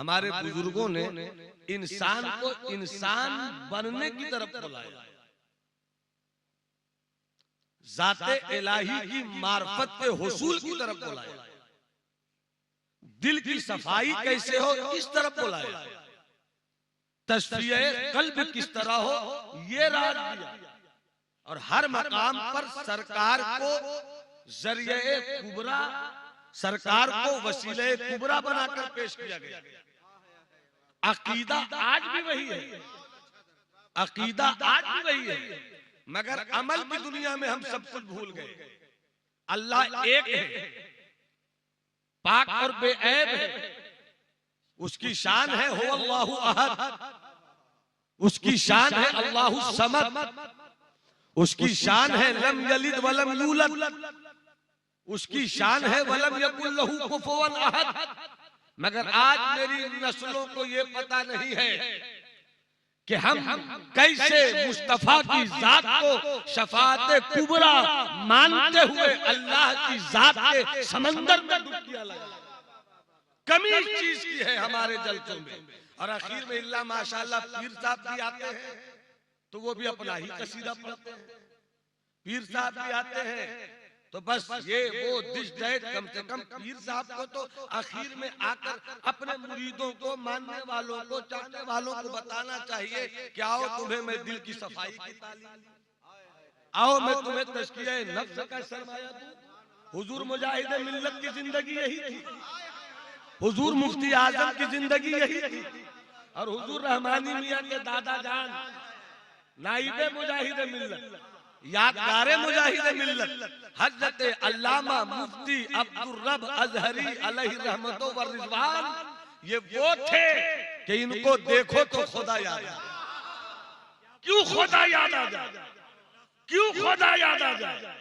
हमारे बुजुर्गों ने इंसान को इंसान बनने की तरफ बुलाया, जाते इलाही की मार्फत के हुसूल की तरफ बुलाया, दिल की सफाई कैसे हो इस तरफ बुलाया, तस्फिये कल्ब किस तरह हो ये राज दिया। और हर मकाम पर सरकार को जरिए कुबरा, सरकार को वसीले कुबरा बनाकर पेश किया गया। अकीदा आज भी वही है, अकीदा आज भी वही है, मगर अमल की दुनिया में हम सब कुछ भूल गए। अल्लाह एक है, पाक और बेऐब है, उसकी शान है हो अल्लाहु अहद, उसकी शान है अल्लाहु समद, उसकी शान है लम यलिद वलम यूलद, उसकी शान है वलम यकुल लहू कुफुवन अहद। मगर आज मेरी नस्लों को ये पता नहीं है कि हम कैसे मुस्तफा की जात को शफाअत कुबरा मानते हुए अल्लाह की जात के समंदर में डुबकियां लगा। कमी इस चीज की है हमारे जलसों में। और आखिर में इल्ला माशाअल्लाह पीर साहब भी आते हैं तो वो भी अपना ही कसीदा पढ़ते हैं, पीर साहब भी आते हैं तो बस ये वो दिश दैत। कम से कम पीर साहब को तो आखिर में आकर अपने मुरीदों को, मानने वालों को, चाहने वालों को बताना चाहिए कि आओ तुम्हें मैं दिल की सफाई की तालीम, आओ मैं तुम्हें तज़किया नफ्स का सरमाया दूं। हुजूर मुजाहिद मिल्लत की जिंदगी यही थी, हुजूर मुफ्ती आजम की जिंदगी यही थी, और हुजूर रहमानी मियां के दादा जान नाइबे मुजाहिद मिल्लत, यादगारे मुजाहिद मिल्लत हजरत अल्लामा मुफ्ती अब्दुर रब अजहरी अलैहि रहमतो व रिजवान, ये वो थे कि इनको देखो तो खुदा याद आ जाए। क्यों खुदा याद आ जाए, क्यों खुदा याद आ जाए?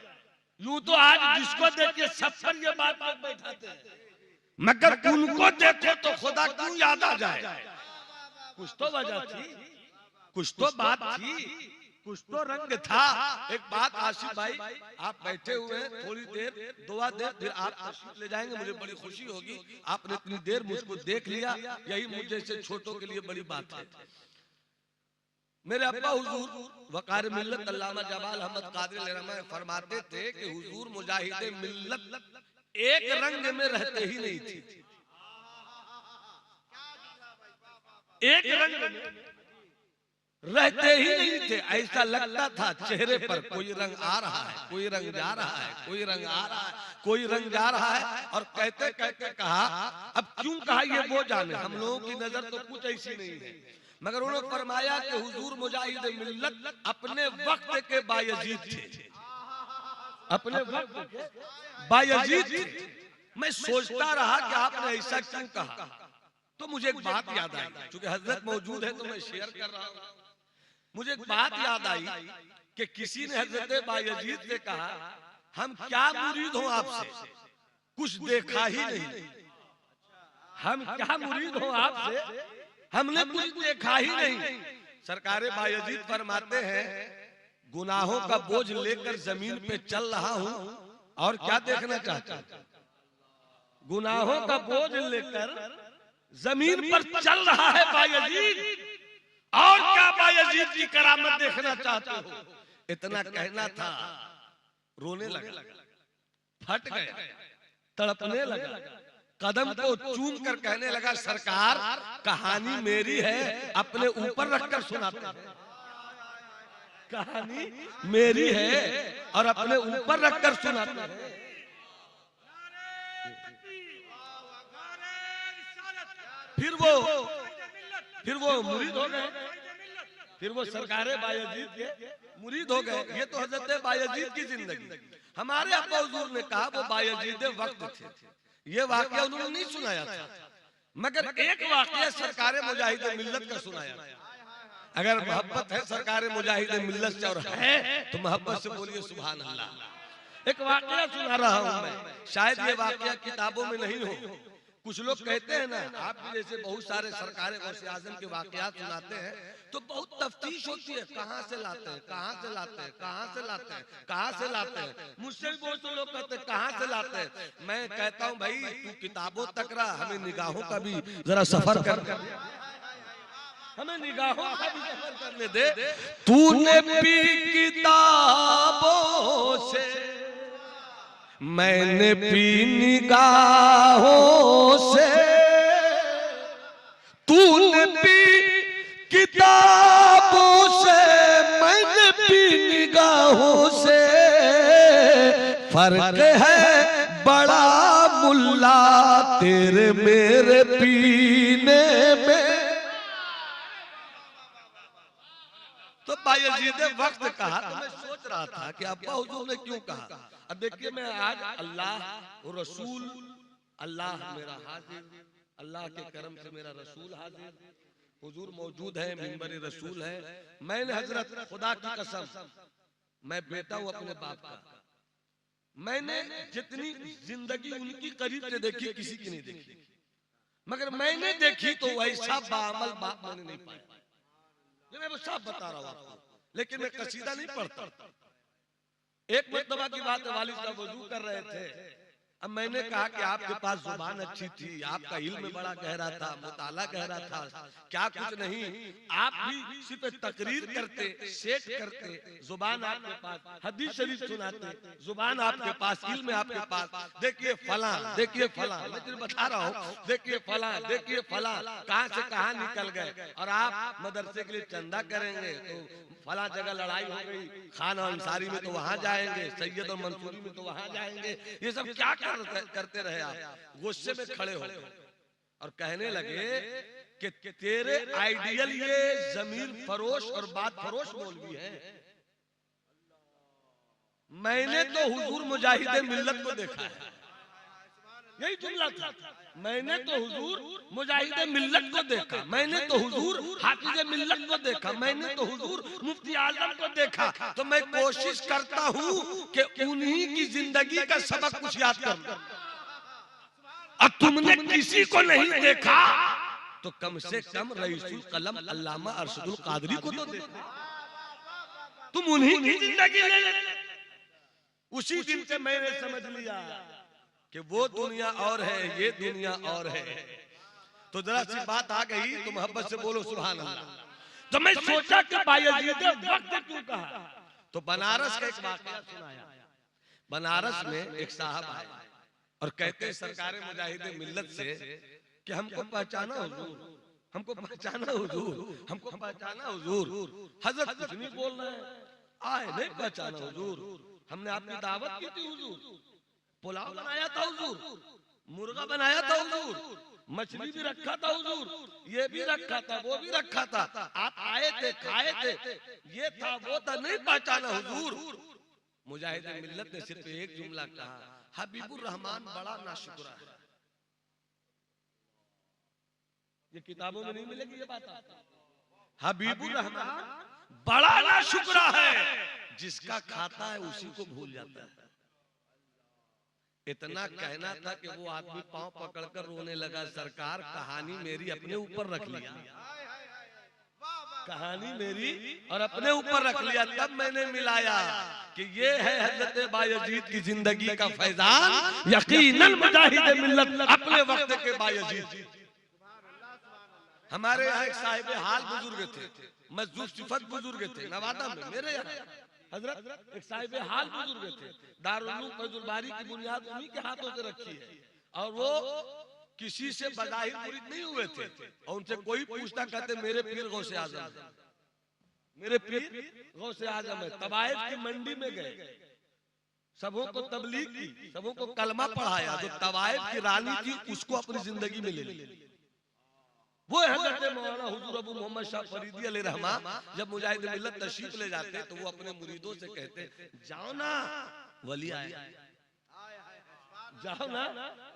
यूं तो आज जिसको देख के सब पर ये बात बैठाते हैं, मगर उनको देखो तो खुदा क्यों याद आ जाए? कुछ तो वजह थी, कुछ तो बात थी, कुछ तो रंग था। एक बात आसिफ भाई, आप बैठे हुए हैं, थोड़ी देर दुआ दे, फिर आप तशरीफ ले जाएंगे, मुझे बड़ी खुशी होगी। आपने इतनी देर मुझको देख लिया, यही मुझे से छोटों के लिए बड़ी बात है। मेरे अब्बा हुजूर वकार मिल्लत अल्लामा जमाल अहमद कादरी रहमतुल्लाह फरमाते थे कि हुजूर मुजाहिदे मिल्लत एक रंग में रहते ही नहीं थे, एक रंग में रहते ही नहीं थे। ऐसा लगता था चेहरे पर कोई रंग आ रहा है, कोई रंग जा रहा है, कोई रंग आ रहा है, कोई रंग जा रहा है। और कहते कहते कहा, अब क्यों कहा ये वो जाने, हम लोगों की नजर तो कुछ ऐसी नहीं है, मगर उन्होंने फरमाया कि हुजूर मुजाहिद मिल्लत अपने वक्त के बायजीद थे, अपने वक्त के बायजीद थे। मैं सोचता रहा कि आपने ऐसा क्यों कहा, तो मुझे एक बात याद आई, क्योंकि हजरत मौजूद है तो मैं शेयर कर रहा हूं। मुझे एक बात याद आई कि किसी ने हजरत बायजीद से कहा, हम क्या मुरीद हो आपसे, कुछ देखा ही नहीं, हम क्या मुरीद हो आपसे, हमने कुछ देखा ही नहीं। सरकारे बायजीद फरमाते हैं, गुनाहों का बोझ लेकर जमीन पे चल रहा हूं और क्या देखना चाहता हूं, गुनाहों का बोझ लेकर जमीन पर चल रहा है बायजीद, और क्या बायजीद की करामत देखना चाहते हो। इतना कहना था, रोने लगा, फट गया, तड़पने लगा, कदम को चूम कर कहने लगा, सरकार कहानी मेरी है, अपने ऊपर रखकर सुनाते हैं, कहानी मेरी है और अपने ऊपर रखकर सुनाते हैं। फिर वो मुरीद हो गए, फिर वो सरकारे बायजीद के मुरीद हो गए। ये तो हजरत बायजीद की जिंदगी। हमारे अब्बा हुजूर ने कहा वो बायजीद वक्त थे, ये वाकया उन्होंने नहीं सुनाया था, मगर एक वाकया सरकारे मुजाहिद मिल्लत का सुनाया। अगर मोहब्बत है सरकारे मुजाहिद मिल्लत से और है तो मोहब्बत से बोलिए सुभान अल्लाह। एक वाकया सुना रहा हूं मैं, शायद ये वाकया किताबों में नहीं हो, कुछ लोग कहते हैं ना, आप भी जैसे बहुत सारे सरकारें गौसे आजम के वाकयात सुनाते हैं तो बहुत तफ्तीश होती है, कहाँ से लाते हैं, कहाँ से लाते हैं, कहाँ से लाते हैं, कहाँ से लाते हैं। मुझसे भी बहुत से लोग कहते हैं कहाँ से लाते हैं। मैं कहता हूँ भाई तू किताबों तक रहा, हमें निगाहों का भी जरा सफर कर, हमें निगाहों का भी सफर करने दे। तूने पी किताबों से, मैंने पी निगाहों से, तूने पी किताबों से, मैंने पी निगाहों से। फर्क है बड़ा मुल्ला तेरे मेरे पीने में। तो बायजीद वक्त कहा तो मैं सोच रहा था कि अब्बा हुजूर ने क्यों कहा। अब देखिए मैं आज अल्लाह और रसूल, अल्लाह मेरा हाजिर, अल्लाह के करम से मेरा रसूल हाजिर, हुजूर मौजूद है, मिंबर रसूल है। मैंने हजरत खुदा की कसम, मैं बेटा हूं अपने बाप का, मैंने जितनी जिंदगी उनकी करीब से देखी किसी की नहीं देखी, मगर मैंने देखी तो वैसा बामल बाप मैंने नहीं पाया। मैं वो सब बता रहा हूं आपको, लेकिन मैं कसीदा नहीं पढ़ता। एक मर्तबा की बात है, वालिद साहब वजू कर रहे थे। अब मैंने कहा कि आपके पास जुबान अच्छी थी, आपका इल्म बड़ा गहरा था, मुताला गहरा था, क्या कुछ नहीं, आप भी सिर्फ तकरीर करते, सेट करते, जुबान आपके पास, हदीस शरीफ सुनाते, जुबान आपके पास, इल्म आपके पास, देखिए फला, देखिए फला, मैं तुझे बता रहा हूँ, देखिए फला, देखिए फला, कहाँ से कहाँ निकल गए। और आप मदरसे के लिए चंदा करेंगे तो फला जगह लड़ाई हो गई, खान अंसारी में तो वहां जाएंगे, सैयद और मंसूरी में तो वहां जाएंगे। ये सब क्या करते रहे आप। गुस्से में खड़े हो और कहने लगे कि तेरे आइडियल ये जमीर फरोश और बात फरोश मौलवी है। मैंने तो हुजूर मुजाहिदे मिल्लत को देखा है, यही जुमला था। मैंने तो हुजूर मुजाहिदे मिल्लत को देखा, मैंने तो हुजूर हाफिज़े मिल्लत को देखा, मैंने तो हुजूर मुफ्ती आजम को देखा। तो मैं कोशिश करता हूँ कि उन्हीं की जिंदगी का सबक कुछ याद कर। और तुमने किसी को नहीं देखा तो कम से कम रईसुल कलम अल्लामा अरशदुल कादरी को तो देखा। तुम उन्हीं की जिंदगी ले। उसी दिन से मैंने समझ लिया कि वो दुनिया और है, ये दुनिया और है। तो जरा सी बात आ गई तो मोहब्बत से बोलो सुभान अल्लाह। तो मैं सोचा कि बायजीद वक्त क्यों कहा, तो बनारस का एक वाकया सुनाया। बनारस में एक साहब आए और कहते हैं सरकार मुजाहिदे मिल्लत से कि हमको पहचाना हुजूर, हमको पहचाना हुजूर, हमको पहचाना हुजूर। हजरत कुछ नहीं बोल रहे हैं, आए नहीं पहचाना हुजूर, हमने आपकी दावत की थी हुजूर, पुलाव बनाया था हुजूर, मुर्गा बनाया था हुजूर, मछली भी रखा था हुजूर, ये भी रखा था, वो भी रखा था, आप आए थे, खाए थे, ये था वो था, नहीं पहचाना हुजूर। मुजाहिदे मिल्लत ने सिर्फ एक जुमला कहा, हबीबुर रहमान बड़ा नाशुक्रा है। ये किताबों में नहीं मिलेगी ये बात। हबीबुर रहमान बड़ा नाशुक्रा है, जिसका खाता है उसी को भूल जाता है। इतना कहना था कि वो आदमी पांव पकड़कर रोने लगा, सरकार कहानी मेरी अपने ऊपर रख लिया, कहानी मेरी और अपने ऊपर रख लिया। तब मैंने मिलाया कि ये है हजरत बायजीद की जिंदगी का फैजान, यकीनन मुजाहिदे मिल्लत अपने वक्त के बायजीद। हमारे यहाँ एक साहिब हाल बुजुर्ग थे, मजदूर सिफत बुजुर्ग थे नवादा में, मेरे यहाँ हजरत एक साहिब हाल बुजुर्ग थे। दारुल उलूम फैजुल बारी की बुनियाद उन्हीं के हाथों से रखी है, और वो किसी से बजाहिर मुरीद नहीं हुए थे। और उनसे कोई पूछता कहते मेरे पीर गौसे आजम, मेरे पीर गौसे आजम है। तवाइफ की मंडी में गए, सबों को तबलीग की, सबों को कलमा पढ़ाया। जो तवाइफ की रानी थी उसको अपनी जिंदगी में ले ली। वो हजरत मौलाना हुजूर अबू मोहम्मद शाह फरीदी अलैहि रहमा जब मुजाहिद मिल्लत तशरीफ ले जाते तो वो अपने मुरीदों से कहते जाओ ना वली आए, जाओ ना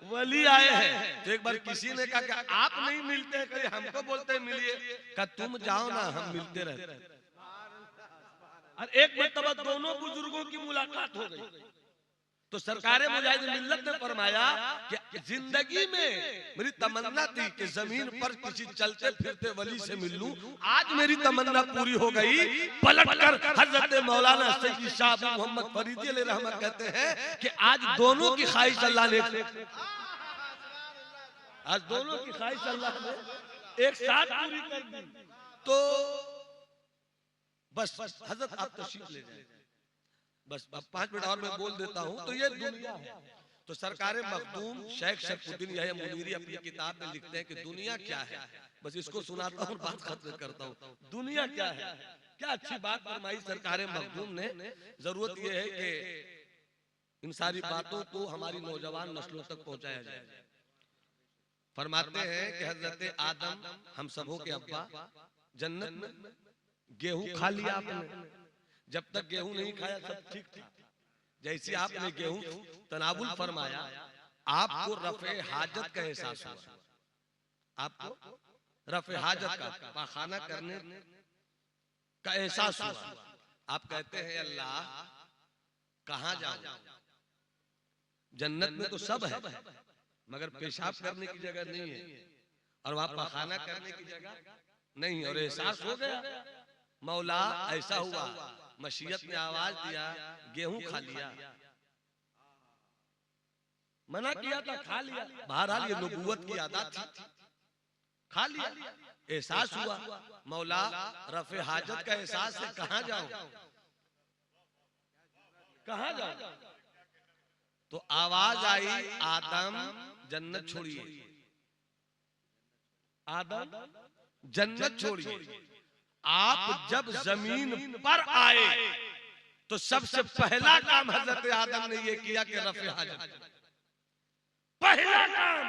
वली आए हैं। तो एक बार किसी ने कहा कि आप नहीं मिलते हैं, कहीं हमको बोलते हैं मिलिए, कहा तुम जाओ ना हम मिलते रहते। और एक मर्तबा दोनों बुजुर्गों की मुलाकात हो गई। तो सरकारे मुजाहिद मिल्लत ने फरमाया कि जिंदगी में मेरी तमन्ना थी कि जमीन पर किसी चलते फिरते वली से मिल लूं, आज मेरी तमन्ना पूरी हो गई। पलटकर हजरत मौलाना सैयद शाह मोहम्मद फरीदी अलैहि रहमत कहते हैं कि आज दोनों की ख्वाहिश अल्लाह ने, आज दोनों की ख्वाहिश अल्लाह ने एक साथ पूरी कर दी। तो बस हजरत आप तशरीफ ले जाए, बस अब 5 मिनट और मैं बोल देता हूं। तो ये दुनिया है। तो सरकारे मखदूम शेख शरफुद्दीन यहया मुनीरी अपनी किताब में लिखते हैं कि दुनिया क्या है। बस इसको सुनाता हूं, बात खत्म करता हूं। दुनिया क्या है, क्या अच्छी बात फरमाई सरकारे मखदूम ने। जरूरत यह है कि इन सारी बातों को हमारी नौजवान नस्लों तक पहुंचाया जाए। फरमाते हैं कि हजरत आदम हम सबों के अब्बा जन्नत में गेहूं खा लिया आपने, जब तक गेहूं नहीं खाया सब ठीक था। जैसे आपने गेहूं तनावुल फरमाया, आपको रफ़े हाजत का एहसास हुआ, आपको रफ़े हाजत का पाखाना करने का एहसास हुआ। आप कहते हैं अल्लाह कहां जाऊं, जन्नत में तो सब है मगर पेशाब करने की जगह नहीं है और वहां पाखाना करने की जगह नहीं। और एहसास हो गया मौला ऐसा हुआ, मशीयत ने आवाज दिया गेहूं खा लिया, मना किया था खा लिया, बहरहाल ये नबूवत की आदत थी, खा लिया। एहसास हुआ मौला रफ़े हाजत का एहसास है, कहां जाऊं, कहां जाऊं। तो आवाज आई आदम जन्नत छोड़िए, आदम जन्नत छोड़िए। आप जब जमीन पर आए तो सबसे पहला काम हजरत आदम ने यह किया कि रफ़े हाजत, पहला काम।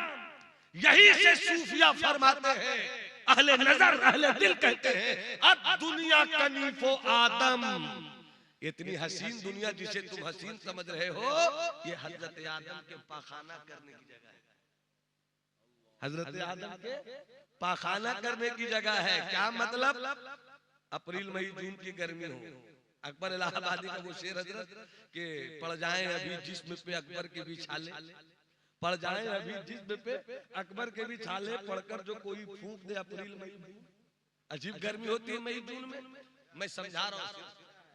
यही से सूफिया फरमाते हैं, अहले नजर अहले दिल कहते हैं अब दुनिया कनीफो आदम, इतनी हसीन दुनिया जिसे तुम हसीन समझ रहे हो, ये हजरत आदम के पाखाना करने की जगह है। हजरत आदम के पाखाना करने की जगह है। क्या मतलब? अप्रैल मई जून की गर्मी हो, अकबर इलाहाबादी का वो शेर हजरत के पड़ जाए अभी जिस्म पे अकबर के भी छाले, पड़ जाए अभी जिस्म पे अकबर के भी छाले, पढ़कर जो कोई फूंक दे अप्रैल मई। अजीब गर्मी होती है मई जून में। मैं समझा रहा हूँ,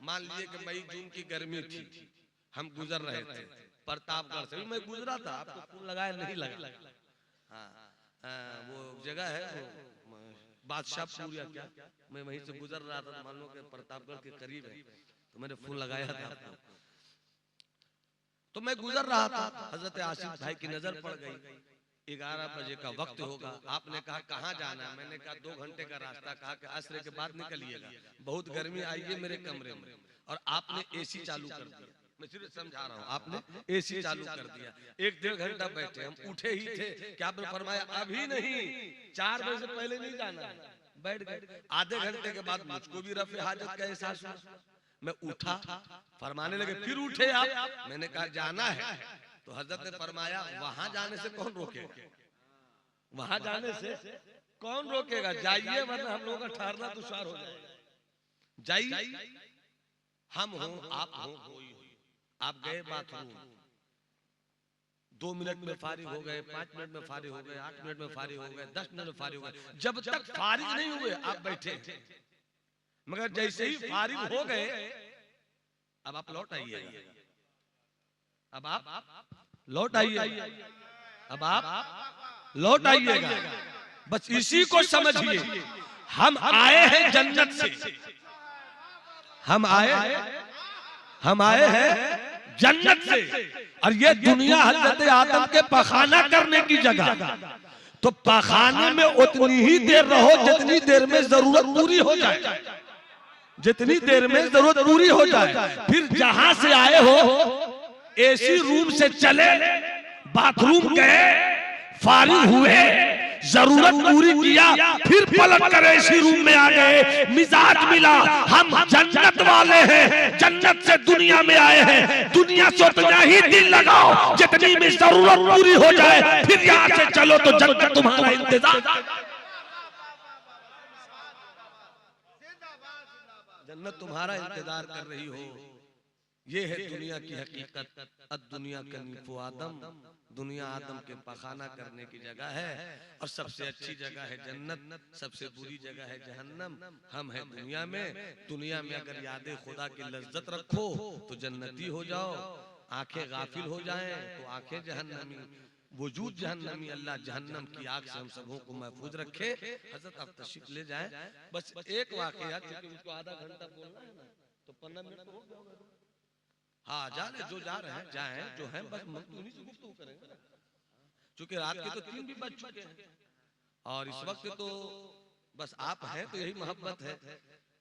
मान लीजिए कि मई जून की गर्मी थी, हम गुजर रहे थे प्रतापगढ़ से, मैं गुजरा था, आपको फूल लगाया नहीं लगा। हाँ, वो जगह है बादशाहपुर या क्या, मैं वहीं से गुजर रहा था, मान लो कि प्रतापगढ़ के करीब है, तो मैंने फूल लगाया था आपको। तो मैं गुजर रहा था, हजरत आसिफ भाई की नजर पड़ गई। 11 बजे का वक्त होगा। आपने कहा कहाँ जाना है, मैंने कहा 2 घंटे का रास्ता। कहा कि असर के बाद निकलिएगा, बहुत गर्मी आई है मेरे कमरे में। और आपने एसी चालू कर दिया, मैं सिर्फ समझा रहा हूँ, आपने एसी चालू कर दिया। 1-1.5 घंटा बैठे, हम उठे ही थे कि आपने फरमाया अभी नहीं, 4 बजे से पहले नहीं जाना है। बैठ गए। आधे घंटे के बाद मुझको भी रफ़े हाजत का एहसास हुआ। मैं उठा, फरमाने लगे फिर उठे आप। मैंने कहा जाना है। तो हजरत ने फरमाया वहां जाने से कौन रोकेगा, वहां जाने से कौन रोकेगा, जाइए वरना हम लोगों का ठहरना दुश्वार हो जाएगा। जाइए, हम हो आप हो कोई हो। आप गए बाथरूम, 2 मिनट में फारिग हो गए, 5 मिनट में फारिग हो गए, 8 मिनट में फारिग हो गए, 10 मिनट में फारिग हो गए। जब तक फारिग नहीं हुए आप बैठे, मगर जैसे ही फारिग हो गए अब आप लौट आइए, अब आप लौट आइए, अब आप लौट आइएगा। बस इसी को समझिए, हम आए हैं जन्नत से, हम आए हैं जन्नत से, और ये दुनिया हजरत आदम के पाखाना करने की जगह। तो पाखाने में उतनी ही देर रहो जितनी देर में जरूरत पूरी हो जाए, जितनी देर में जरूरत पूरी हो जाए। फिर जहां से आए हो एसी रूम से चले, बाथरूम गए, फारिग हुए, जरूरत पूरी किया, फिर पलट कर एसी रूम में आ गए, मिजाज मिला, हम जन्नत वाले हैं, जन्नत से दुनिया में आए हैं। दुनिया से उतना ही दिल लगाओ जितनी में जरूरत पूरी हो जाए, फिर यहाँ से चलो तो जन्नत तुम्हारा इंतजार, जन्नत तुम्हारा इंतजार कर रही हो। ये है दुनिया की हकीकत। दुनिया कनीफो आदम, दुनिया आदम के पखाना करने की जगह है और सबसे अच्छी जगह है जन्नत, सबसे बुरी जगह है जहन्नम। हम हैं दुनिया में, दुनिया में अगर यादें खुदा की लज्जत रखो तो जन्नती हो जाओ, आंखें गाफिल हो जाएं तो आंखें जहन्नमी, वजूद जहन्नमी। अल्लाह जहन्नम की आग से हम सबों को महफूज रखे। हजरत आप तशरीफ ले जाएं। बस एक वाकया, क्योंकि उसको आधा घंटा बोलना है ना, तो 15 मिनट हो गया। हाँ जाने जो जा रहे हैं जाएं, जो हैं बस हम तो उन्हीं से गुफ्तगू करेंगे ना, क्योंकि रात के तो 3 भी बज चुके हैं और इस वक्त तो बस आप हैं तो यही मोहब्बत है।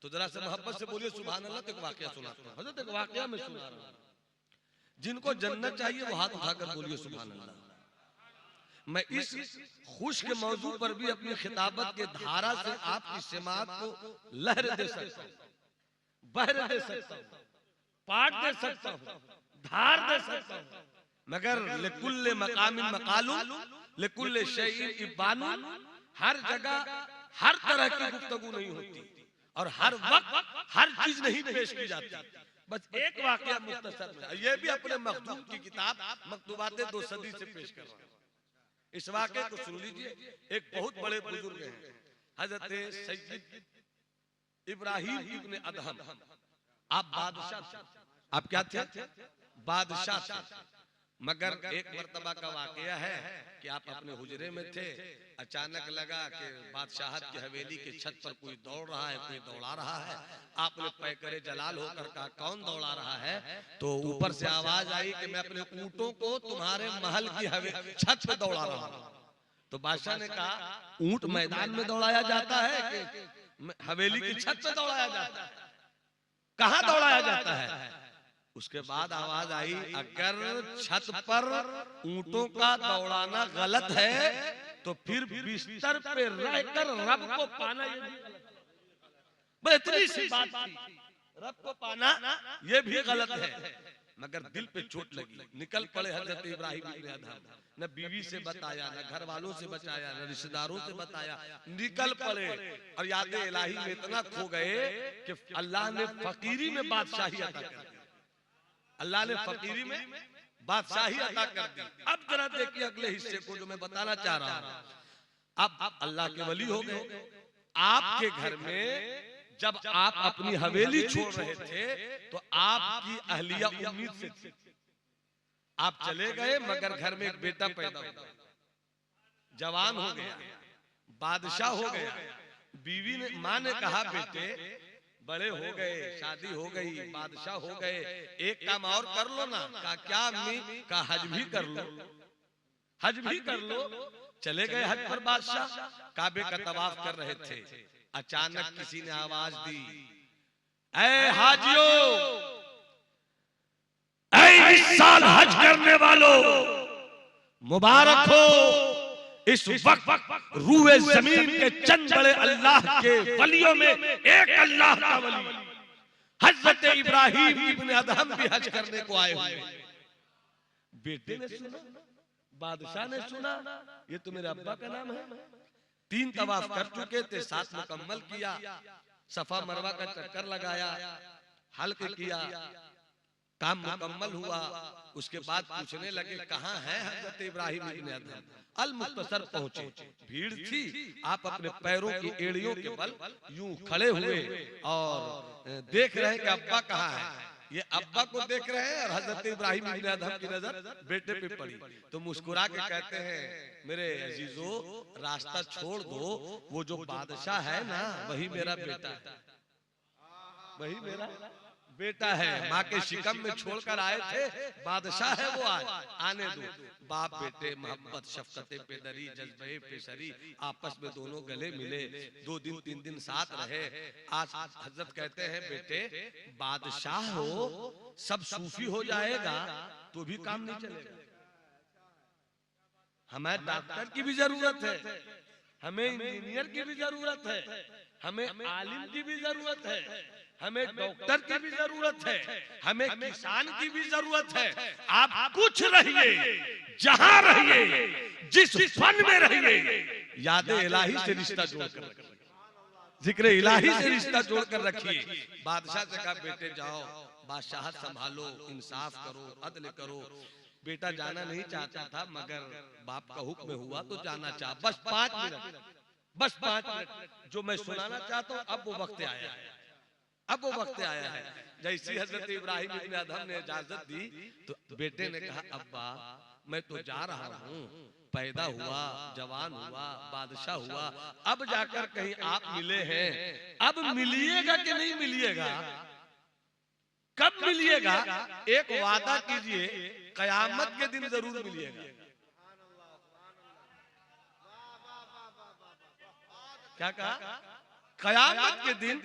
तो जरा से मोहब्बत से बोलिए सुभान अल्लाह। तो एक वाकया सुनाता हूं। हजरत एक वाकया में सुना रहा हूं। जिनको जन्नत चाहिए वो हाथ उठाकर बोलिए सुभान अल्लाह। मैं इस खुश के मौजू पर भी अपनी खिताबत के धारा से आपकी समात को लहर दे सकता हूं, बहर दे सकता हूं, पाट दे सकता हूं, धार दे सकता हूं, मगर लिकुल्ले मकामिन मकालुम लिकुल्ले शैइन इबानुन। हर जगह हर तरह की गुफ्तगू नहीं होती और हर वक्त हर चीज नहीं पेश की जाती। बस एक वाकया मुख्तसर में, ये भी अपने मखदूम की किताब मकतूबाते 2 सदी से पेश कर रहा हूं। इस वाकये को सुन लीजिए। एक बहुत बड़े बुजुर्ग हैं हजरत सैयद इब्राहिम इब्ने अदहम। आप बादशाह, आप क्या थे? बादशाह थे। मगर एक मर्तबा का वाकया है कि आप अपने हुजरे में थे, अचानक लगा कि बादशाहत की हवेली की छत पर कोई दौड़ रहा है, कोई दौड़ा रहा है। आपने पैकरे जलाल होकर कहा कौन दौड़ा रहा है? तो ऊपर से आवाज आई कि मैं अपने ऊंटों को तुम्हारे महल की छत पे दौड़ा रहा हूं। तो बादशाह ने कहा ऊंट मैदान में दौड़ाया जाता है कि हवेली की छत पे दौड़ाया जाता है? कहां दौड़ाया जाता है? उसके बाद आवाज आई अगर छत पर ऊंटों का दौड़ाना गलत है तो फिर बिस्तर पे रहकर रब को पाना ये भी गलत है। बस इतनी सी बात थी, रब को पाना ये भी गलत है। मगर दिल पे चोट लगी, निकल पड़े हजरत इब्राहिम इब्ने अदहम। न बीवी से बताया, न घर वालों से बताया, न रिश्तेदारों से बताया, निकल पड़े और याद इलाही में इतना खो गए कि अल्लाह ने फकीरी में बादशाही अता कर दी। अल्लाह ने फकीरी में बादशाही अता कर दी। अब जरा देखिए अगले हिस्से को जो मैं बताना चाह रहा हूं। अब अल्लाह के वली हो गए। आपके घर में जब आप अपनी हवेली छोड़ रहे थे तो आपकी अहलिया उम्मीद से थी। आप चले गए मगर घर में एक बेटा पैदा हो गया, जवान हो गया, बादशाह हो गया। बीवी ने, माँ ने कहा बेटे बड़े हो गए, शादी हो गई, बादशाह हो गए, एक काम और कर लो ना। कहा क्या अम्मी? कहा हज भी कर लो, हज भी कर लो। चले गए हज पर बादशाह, काबे का तवाफ कर रहे थे। अचानक किसी ने आवाज दी, ऐ हाजियों, ऐ इस साल हज करने वालों, मुबारक हो। इस वक्त रूए जमीन के चंद बड़े अल्लाह के वलियों में एक अल्लाह का वली हजरत इब्राहिम इब्ने अदहम भी हज करने को आए हुए। बेटे ने सुना, बादशाह ने सुना, ये तो मेरे अब्बा का नाम है। 3 तवाफ कर चुके थे, 7 मुकम्मल किया, सफा मरवा का चक्कर लगाया, हल्क किया, काम मुकम्मल हुआ। उसके बाद पूछने लगे कहां है हजरत इब्राहिम इब्ने अदहम? अल मुख्तसर पहुंचे, भीड़ थी। आप अपने पैरों की एड़ियों के बल यूं खड़े हुए और देख रहे हैं कि अब्बा कहां है। ये अब्बा को देख रहे हैं और हजरत इब्राहिम इब्ने अदहम की नजर बेटे पे पड़ी। तो मुस्कुरा के कहते हैं मेरे अजीजों रास्ता छोड़ दो, वो जो बादशाह है ना वही मेरा बेटा है, वही मेरा बेटा है। माँ के शिकम में छोड़कर आए थे, बादशाह है वो, आज आने दो। बाप बेटे मोहब्बत शफकते पेदरी जज्बे पेशरी, आपस में दोनों गले मिले, 2 दिन 3 दिन साथ रहे। आज हजरत कहते हैं बेटे बादशाह हो, सब सूफी हो जाएगा तो भी काम नहीं चलेगा। हमें डॉक्टर की भी जरूरत है, हमें इंजीनियर की भी जरूरत है, हमें आलिम की भी जरूरत है, हमें डॉक्टर की भी जरूरत है, हमें किसान की भी जरूरत है। आप कुछ रहिए, जहां रहिए, जिस फन में रहिए, याद इलाही से रिश्ता जोड़कर रखिए, जिक्र इलाही से रिश्ता जोड़कर रखिए। बादशाह से कहा बेटे जाओ, बादशाहत संभालो, इंसाफ करो, अदल करो। बेटा जाना नहीं चाहता था, मगर बाप का हुक्म हुआ तो जाना चाहा। बस 5 मिनट, बस 5 मिनट जो मैं सुनाना चाहता हूँ, अब वो वक्त आया है, अब वो वक्त आया है। जैसी हजरत इब्राहिम इब्न अदहम ने इजाजत दी तो बेटे ने कहा, अब्बा मैं तो जा रहा हूँ, पैदा हुआ, जवान हुआ, बादशाह हुआ, अब जाकर कहीं आप मिले हैं, अब मिलिएगा कि नहीं मिलिएगा? कब मिलिएगा? एक वादा कीजिए, कयामत के दिन जरूर मिलिएगा। क्या कहा? कयामत के दिन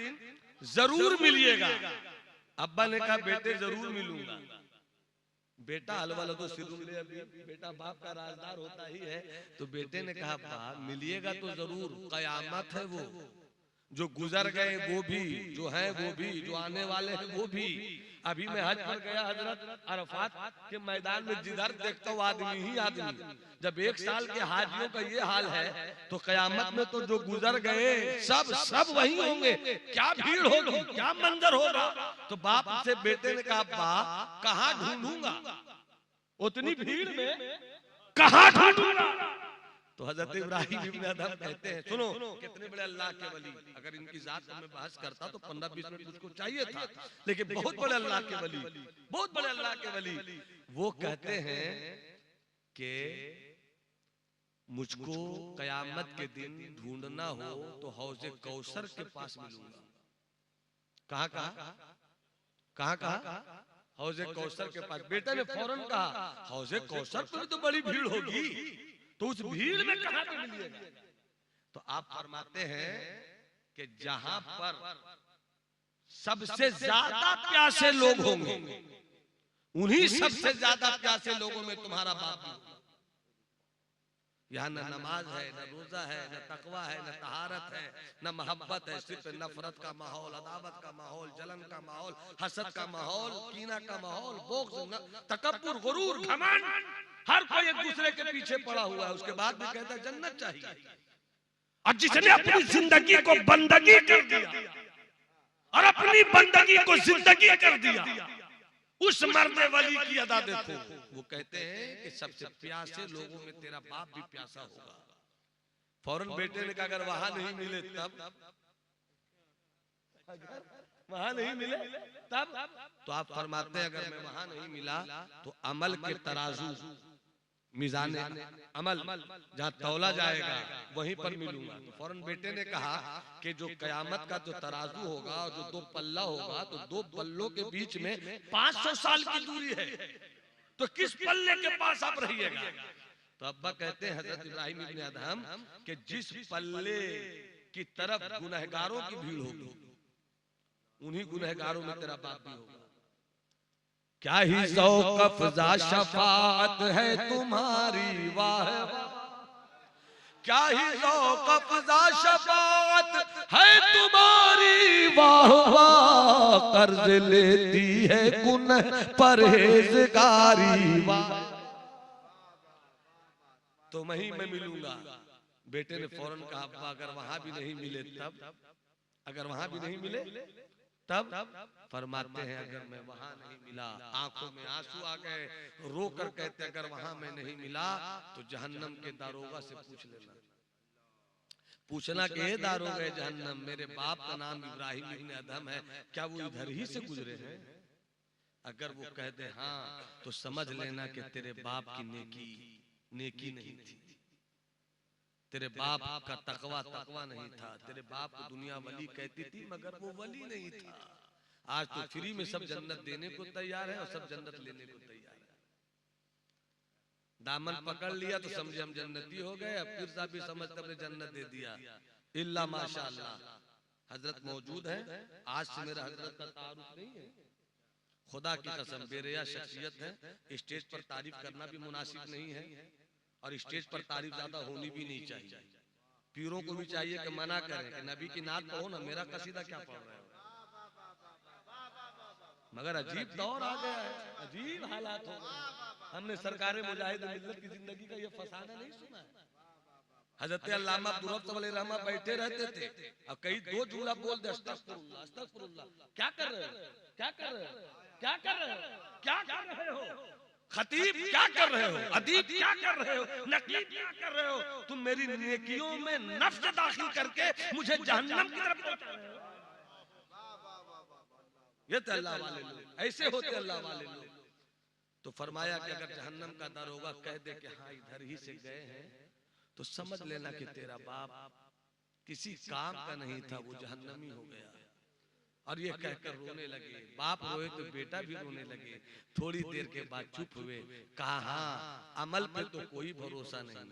जरूर मिलिएगा। अब्बा ने कहा, बेटे जरूर मिलूंगा। बेटा अलवल तो सिरुले, अभी बेटा बाप का राजदार होता ही है। तो बेटे ने कहा, बाप मिलिएगा तो जरूर, कयामत है वो, जो गुजर गए वो भी, जो हैं वो भी, जो आने वाले हैं वो भी। अभी मैं हज पर गया हजरत, अरफात के मैदान में जिधर देखता हूँ आदमी ही आदमी। जब 1 साल के हाजियों का ये हाल है, तो कयामत में तो जो गुजर गए सब वही होंगे। क्या भीड़ होगी, क्या मंजर होगा। तो बाप से बेटे ने कहा, बाप कहाँ ढूंढूंगा उतनी भीड़ में, कहाँ ढूंढूंगा? तो हजरत इब्राहिम इब्न अदहम कहते हैं, सुनो कितने बड़े अल्लाह के वली। अगर इनकी जात में बहस करता तो 15-20 मिनट मुझको चाहिए था, लेकिन बहुत बड़े अल्लाह के वली, बहुत बड़े अल्लाह के वली। वो कहते हैं कि मुझको कयामत के दिन ढूंढना हो तो हौजे कौसर के पास मिलूंगा। कहाँ कहाँ कहाँ कहाँ? हौजे कौसर के पास। बेटा ने फौरन कहा, हौजे कौसर पर तो बड़ी भीड़ होगी, तो उस भीड़ में कहां पे मिलिएगा? तो आप फरमाते हैं कि जहां पर सबसे ज्यादा प्यासे लोग होंगे, उन्हीं सबसे ज्यादा प्यासे लोगों में तुम्हारा बाप भी होगा। यहाँ न नमाज है, न रोजा है, न तकवा है, न तहारत है, न मोहब्बत है, सिर्फ नफरत का माहौल, अदावत का माहौल, जलन का माहौल, हसद का माहौल, कीना का माहौल, बोक्स, तकब्बुर, गुरूर, घमंड। हर कोई एक दूसरे के पीछे पड़ा हुआ है। उसके बाद भी कहता है जन्नत चाहिए। और जिसने अपनी जिंदगी को बंदगी कर दिया और अपनी बंदगी को जिंदगी कर दिया, उस मर्द वली की अदा देखो। वो कहते हैं कि सबसे प्यासे लोगों में तेरा बाप भी प्यासा होगा। फौरन बेटे ने कहा, अगर वहां नहीं मिले तब, वहां नहीं मिले तब। तो आप फरमाते हैं, अगर मैं वहां नहीं मिला तो अमल के तराजू, मिजाने अमल जहां तौला जाएगा वहीं पर मिलूंगा। तो फौरन बेटे ने कहा कि जो कयामत का जो तराजू होगा और जो 2 पल्ला होगा, तो 2 पल्लों के बीच में 500 साल की दूरी है, तो किस पल्ले के पास आप रहिएगा? तो अब्बा कहते हैं हजरत इब्राहिम इब्न अदहम कि जिस पल्ले की तरफ गुनहगारों की भीड़ होगी, उन्हीं गुनहगारों में तेरा बाप भी होगा। क्या ही ज़ौक़ अफ़ज़ा शफ़ाअत है तुम्हारी, वाह क्या ही ज़ौक़ अफ़ज़ा शफ़ाअत है तुम्हारी, वाह वाह कर्ज लेती है गुनह परहेज़गारी, वाह। तो वहीं मैं मिलूंगा। बेटे ने फौरन कहा, अब्बा अगर वहां भी नहीं मिले तब, अगर वहां भी नहीं मिले तब। फरमाते हैं, अगर मैं वहां नहीं मिला, आंखों में आंसू आ गए, रो कर कहते, अगर वहां मैं नहीं मिला तो जहन्नम के दारोगा से पूछ लेना, पूछना कि हे दारोगा जहन्नम, मेरे बाप का नाम इब्राहिम इब्न अदहम है, क्या वो इधर ही से गुजरे हैं? अगर वो कह दे हाँ, तो समझ लेना कि तेरे बाप की नेकी नहीं थी, तेरे बाप का तकवा नहीं था, तेरे बाप को दुनिया वली कहती थी मगर वो वली नहीं था। आज तो फ्री में सब जन्नत देने को तैयार है और सब जन्नत लेने को तैयार है। दामन पकड़ लिया तो समझे हम जन्नती हो गए, अब फिर साहब भी समझते हमने जन्नत दे दिया। इल्ला माशाअल्लाह हजरत मौजूद है, आज से मेरा हजरत का तारुफ नहीं है, खुदा की कसम बेरिया शख्सियत है। स्टेज पर तारीफ करना भी मुनासिब नहीं है और स्टेज पर तारीफ ज्यादा होनी भी नहीं चाहिए। पीरों को भी चाहिए कि मना करें कि नबी की नात पढ़ो ना, मेरा कसीदा क्या पढ़ रहे हो। मगर अजीब दौर आ गया है, अजीब हालात हो गए। हमने सरकारे मुजाहिद मिल्लत की जिंदगी का ये फसाना नहीं सुना है। हजरत अल्लामा अब्दुल रब्ब सल्लल्लाहु अलैहि वसल्लम बैठे रहते थे, अब कई 2 जुमला बोल दे, अस्तगफिरुल्लाह अस्तगफिरुल्लाह, क्या कर रहे हो, क्या कर रहे हो। क्या कर रहे हो, क्या कर रहे हो, खतीब क्या कर रहे हो, अदीब क्या कर रहे हो, नकली क्या कर रहे हो, तुम मेरी नेकियों में नफ्स दाखिल करके मुझे जहन्नम की तरफ पहुंचा रहे हो। ये तो अल्लाह वाले लोग, ऐसे होते अल्लाह वाले लोग। तो फरमाया कि अगर जहन्नम का दर होगा कह दे कि हाँ इधर ही से गए हैं, तो समझ लेना कि तेरा बाप किसी काम का नहीं था, वो जहन्नमी हो गया। और ये कहकर रोने लगे। बाप रोए तो बेटा भी रोने लगे। थोड़ी देर के बाद चुप हुए। कहा हाँ, अमल पे तो कोई भरोसा नहीं,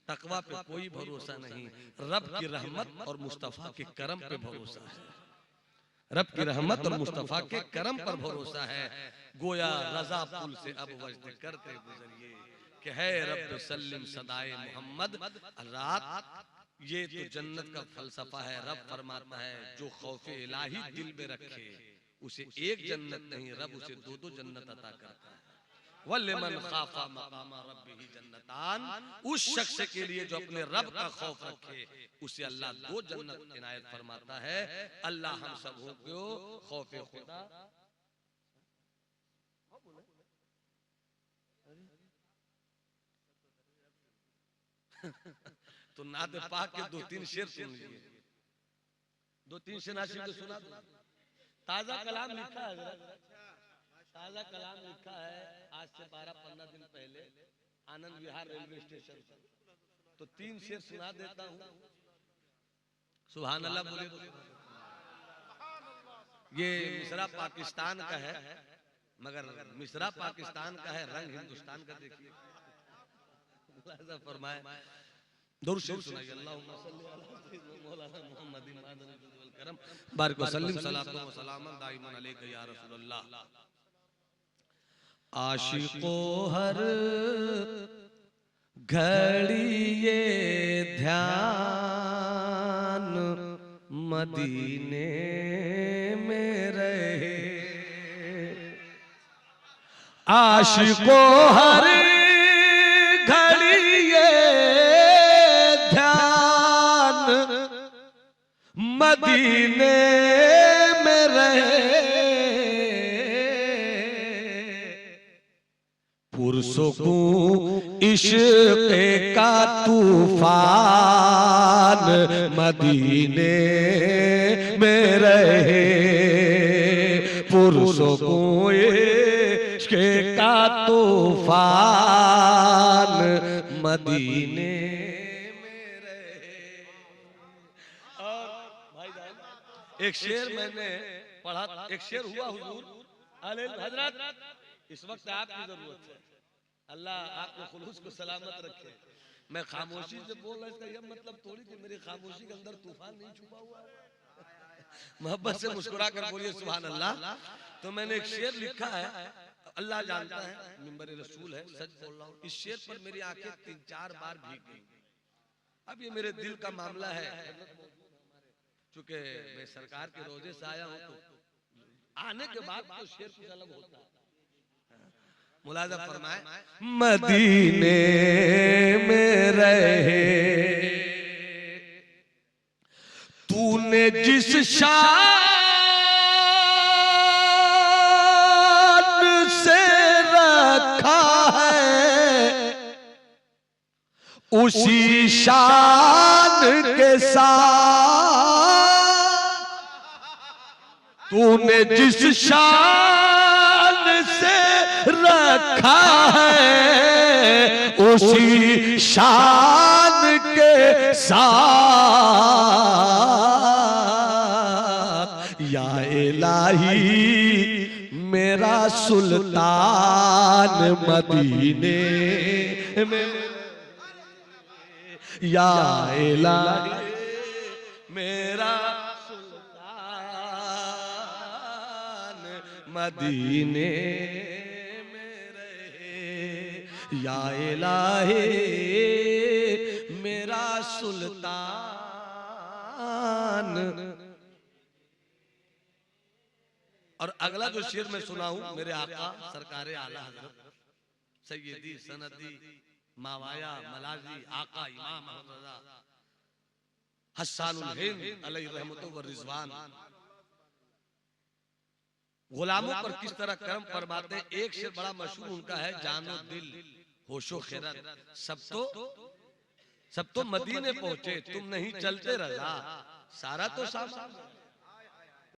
तकवा पे कोई भरोसा नहीं, रब की रहमत और मुस्तफा के करम पे भरोसा है। रब की रहमत और मुस्तफा के करम पर भरोसा है। गोया रजा पुल से अब वजद करते गुजरिए कि है रब सल्लिम सदाए मोहम्मद। रात ये तो जन्नत का फलसफा है। रब फरमाता है जो खौफ इलाही दिल में रखे उसे एक जन्नत नहीं, रब उसे दो दो जन्नत अता करता है। वल्लिमन खाफा मकामा रब्बिही जन्नतान, उस शख्स के लिए जो अपने रब का खौफ रखे उसे अल्लाह दो जन्नत इनायत फरमाता है। अल्लाह हम सब को खौफ खुदा तो नात पाक के दो तीन शेर सुन लीजिए, दो तीन शेर नासिर को सुना दो। ताजा कलाम लिखा है, ताजा कलाम लिखा है आज से 12-15 दिन पहले आनंद विहार रेलवे स्टेशन पर। तो तीन शेर सुना देता हूँ। सुभान अल्लाह बोले। ये मिसरा पाकिस्तान का है, मगर मिसरा पाकिस्तान का है, रंग हिंदुस्तान का। देखिए फरमाए दूर से सुनाइए। अल्लाहुम्मा सल्ली अला सय्यिदना मौलाना मुहम्मदिन वल करम बारिक वसल्लिम सलातो व सलामन दाइमन अलैका या रसूलल्लाह। आशिको हर घड़ी ये ध्यान मदीने में रहे। आशिको हर घड़ी ये ध्यान मदीने में रहे। पुरसुकून इश्क़ का तूफान मदीने में रहे। पुरसुकून इश्क़ का तूफान मदीने में रहे। और भाई एक शेर मैंने पढ़ा, एक शेर हुआ हुजूर आले हजरत, इस वक्त आपकी जरूरत है। अल्लाह आपको खुलूस को सलामत रखे। मैं खामोशी से बोल रहा, इसका यह मतलब थोड़ी कि मेरी खामोशी के अंदर तूफान नहीं छुपा हुआ है। मोहब्बत से मुस्कुरा कर बोलिए सुभान अल्लाह। तो मैंने एक शेर लिखा है, अल्लाह जानता है, मिंबर रसूल है, सच बोल रहा हूँ। इस शेर पर मेरी आंखें 3-4 बार भीग गई। अब ये मेरे दिल का मामला है, चूंकि मैं सरकार के रोजे से आया हूँ, तो आने के बाद तो शेर कुछ अलग होता है। मुलाजा फरमाए मदीने में रहे तूने जिस शान से रखा है उसी शान के साथ तूने जिस शान से रखा है उसी शान के साथ या इलाही मेरा सुल्तान मदीने में। या इलाही मेरा सुल्तान मदीने में रहे। या इलाही मेरा सुल्तान। और अगला जो शेर मैं सुना हूं, मेरे आका सरकारे आला हजरत सैयदी सनदी मावाया मलाजी आका इमाम रज़ा हस्सानुल हिंद अलैहि रहमतु व रिजवान गुलामों पर किस तरह कर्म फरमाते हैं। एक से बड़ा मशहूर उनका है जानो दिल होशो खैरत। सब तो मदीने पहुंचे, तुम नहीं चलते रजा, सारा तो सामान